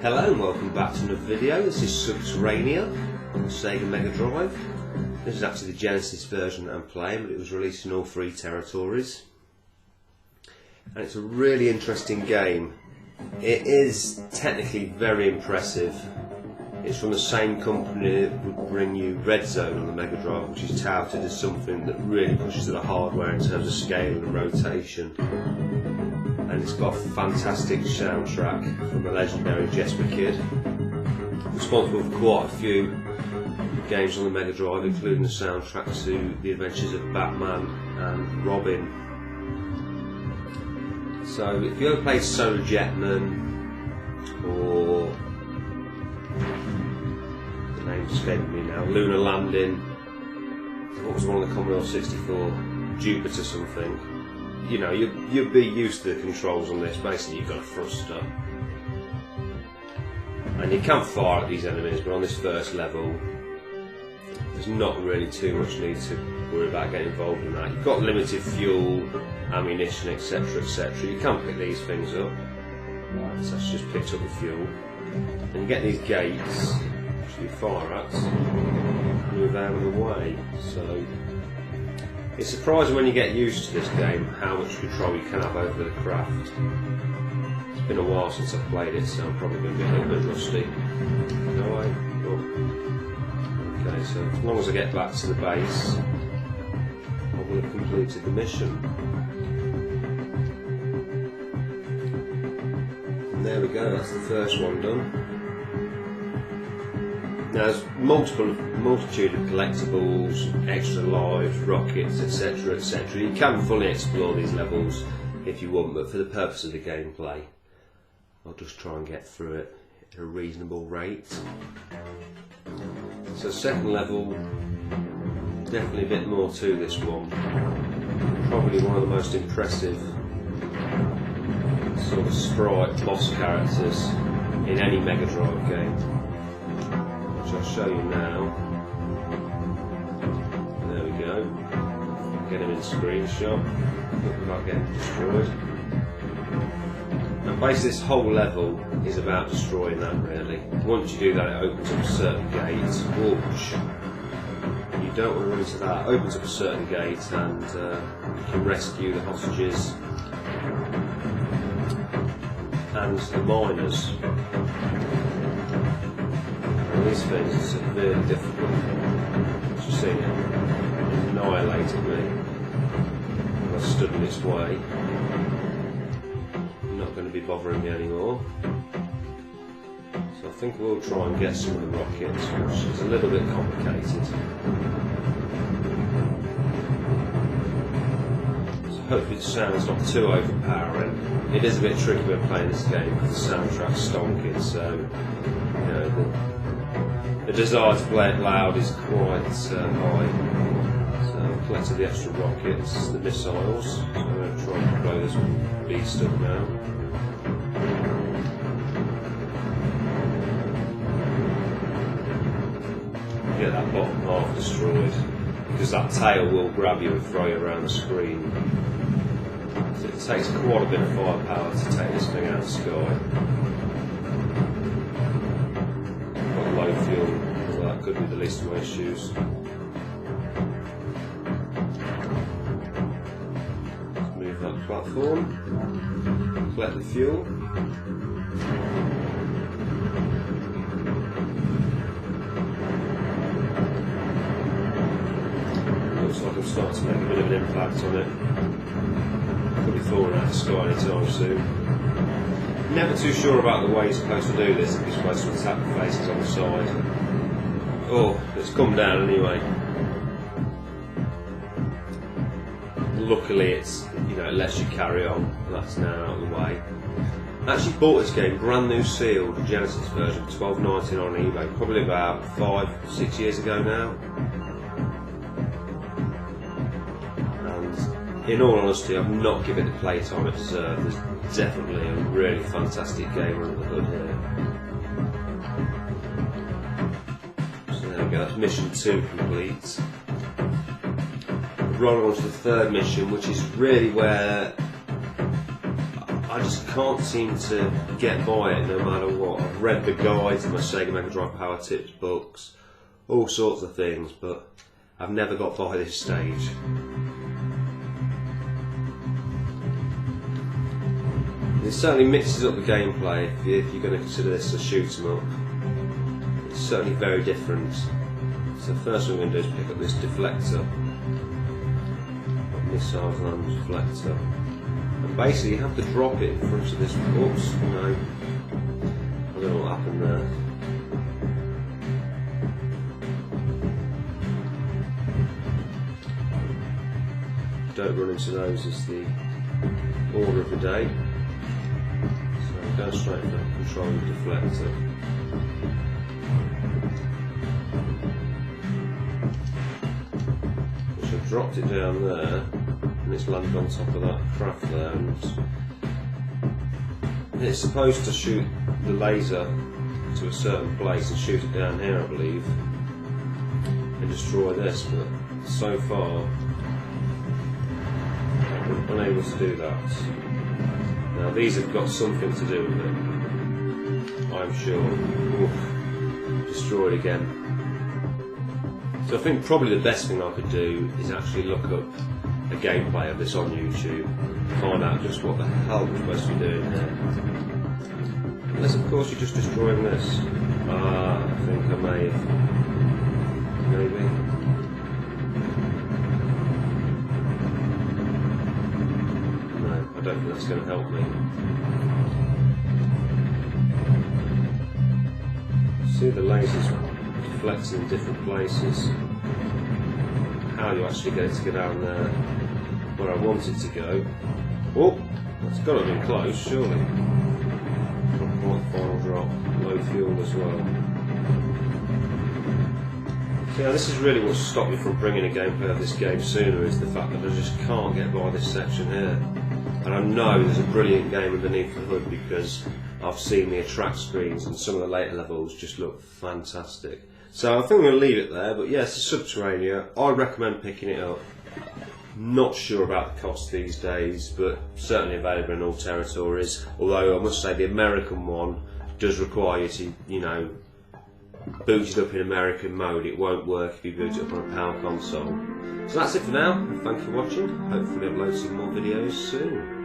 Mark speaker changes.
Speaker 1: Hello and welcome back to another video. This is Sub-Terrania on the Sega Mega Drive. This is actually the Genesis version that I'm playing, but it was released in all three territories. And it's a really interesting game. It is technically very impressive. It's from the same company that would bring you Red Zone on the Mega Drive, which is touted as something that really pushes to the hardware in terms of scale and rotation. And it's got a fantastic soundtrack from the legendary Jesper Kid, responsible for quite a few games on the Mega Drive, including the soundtrack to The Adventures of Batman and Robin. So if you ever played Solar Jetman, or the name's escaping me now, Lunar Landing, what was one of the Commodore 64, Jupiter something, you know, you'd be used to the controls on this. Basically you've got a thruster and you can fire at these enemies, but on this first level there's not really too much need to worry about getting involved in that. You've got limited fuel, ammunition, etc, etc. You can pick these things up, so that's just picked up the fuel, and you get these gates which you fire at, move out of the way. So it's surprising when you get used to this game how much control you can have over the craft. It's been a while since I've played it, so I'm probably going to be a little bit rusty. No way. Oh. Okay, so as long as I get back to the base, I will have completed the mission. And there we go, that's the first one done. Now there's multitude of collectibles, extra lives, rockets, etc, etc. You can fully explore these levels if you want, but for the purpose of the gameplay I'll just try and get through it at a reasonable rate. So second level, definitely a bit more to this one. Probably one of the most impressive sort of sprite boss characters in any Mega Drive game, which I'll show you now. There we go. Get him in screenshot without getting destroyed. And basically this whole level is about destroying that really. Once you do that, it opens up a certain gate, which you don't want to run into that. It opens up a certain gate and you can rescue the hostages and the miners. These things are severely difficult. As you see, it annihilated me when I stood in its way. Not going to be bothering me anymore. So I think we'll try and get some of the rockets, which is a little bit complicated. So hopefully it sounds not too overpowering. It is a bit tricky when playing this game because the soundtrack's stonking, so you know, the desire to play it loud is quite high. So I've collected the extra rockets, the missiles, so I'm going to try and blow this beast up now. Get that bottom half destroyed, because that tail will grab you and throw you around the screen. So it takes quite a bit of firepower to take this thing out of the sky. Low fuel, so that could be the least of my issues. Let's move that platform, collect the fuel. Looks like I'm starting to make a bit of an impact on it. Could be falling out of the sky anytime soon. Never too sure about the way you're supposed to do this, if you're supposed to attack the faces on the side. Oh, it's come down anyway. Luckily it's, you know, it lets you carry on. That's now out of the way. I actually bought this game brand new sealed, the Genesis version, $12.99 on eBay, probably about 5-6 years ago now. And in all honesty, I've not given it the playtime it deserves. There's definitely a really fantastic game under the hood here. So there we go, that's mission 2 complete. We've rolled on to the third mission, which is really where I just can't seem to get by it no matter what. I've read the guides in my Sega Mega Drive Power Tips books, all sorts of things, but I've never got by this stage. It certainly mixes up the gameplay if you're going to consider this a shoot 'em up. It's certainly very different. So the first thing we're going to do is pick up this deflector. Missiles and deflector. And basically you have to drop it in front of this. Oops, no. I don't know what happened there. Don't run into those is the order of the day. So go straight for control the deflector. Which I've dropped it down there and it's landed on top of that craft there, and it's supposed to shoot the laser to a certain place and shoot it down here, I believe, and destroy this, but so far I'm unable to do that. Now these have got something to do with it, I'm sure. Oof, destroyed again. So I think probably the best thing I could do is actually look up a gameplay of this on YouTube, find out just what the hell we're supposed to be doing here. Unless of course you're just destroying this. Ah, I think I may have. Maybe. No, I don't think that's going to help me. See the lasers deflecting in different places. How you actually get it to go down there where I want it to go. Oh, that's got to have been close, surely. Final drop, low fuel as well. So yeah, this is really what's stopped me from bringing a gameplay of this game sooner, is the fact that I just can't get by this section here. And I know there's a brilliant game underneath the hood because I've seen the attract screens and some of the later levels just look fantastic. So I think I'm going to leave it there, but yes, it's Sub-Terrania. I recommend picking it up. Not sure about the cost these days, but certainly available in all territories. Although I must say the American one does require you to, you know, boot it up in American mode. It won't work if you boot it up on a Power console. So that's it for now. Thank you for watching. Hopefully upload some more videos soon.